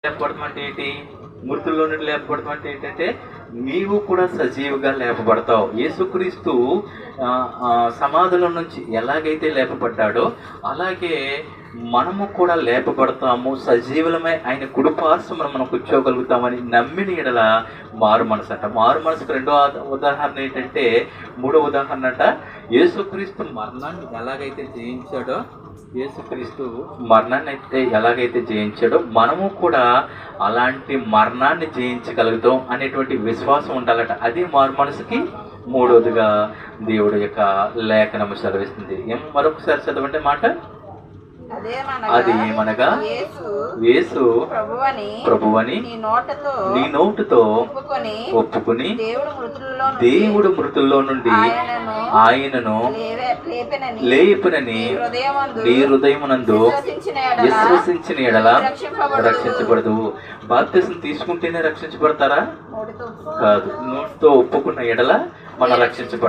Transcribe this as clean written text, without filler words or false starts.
లేపబడటం అంటే ఏంటి? మృతుల్లో నుండి లేపబడటం అంటే ఏంటంటే నీవు కూడా సజీవుగా లేపబడతావు. యేసుక్రీస్తు సమాధుల నుంచి ఎలాగైతే లేపబడ్డాడో అలాగే మనము కూడా లేపబడతాము, సజీవులమై ఆయన కుడిపార్శ్వమున మనం కూర్చోగలుగుతామని నమ్మిన ఎడల మారు మనసు అంట. మారు మనసుకు రెండో ఉదాహరణ ఏంటంటే, మూడో ఉదాహరణ అంట, యేసుక్రీస్తు మరణాన్ని ఎలాగైతే జయించాడో, యేసుక్రీస్తు మరణాన్ని అయితే ఎలాగైతే జయించాడో మనము కూడా అలాంటి మరణాన్ని జయించగలుగుతాం అనేటువంటి విశ్వాసం ఉండాలట. అది మారు మనసుకి మూడోదిగా దేవుడి యొక్క లేఖనము సెలవిస్తుంది. మరొకసారి చదవండి మాట. అది ఏమనగా యేసు ప్రభువని నీ నోటితో ఒప్పుకొని దేవుడు మృతుల్లో నుండి ఆయనను లేపునని నీ హృదయమునందు విశ్వసించిన ఎడల రక్షించబడదు. బాప్తిసం తీసుకుంటేనే రక్షించబడతారా? కాదు, నోటితో ఒప్పుకున్న ఎడల మనం రక్షించబడతాం.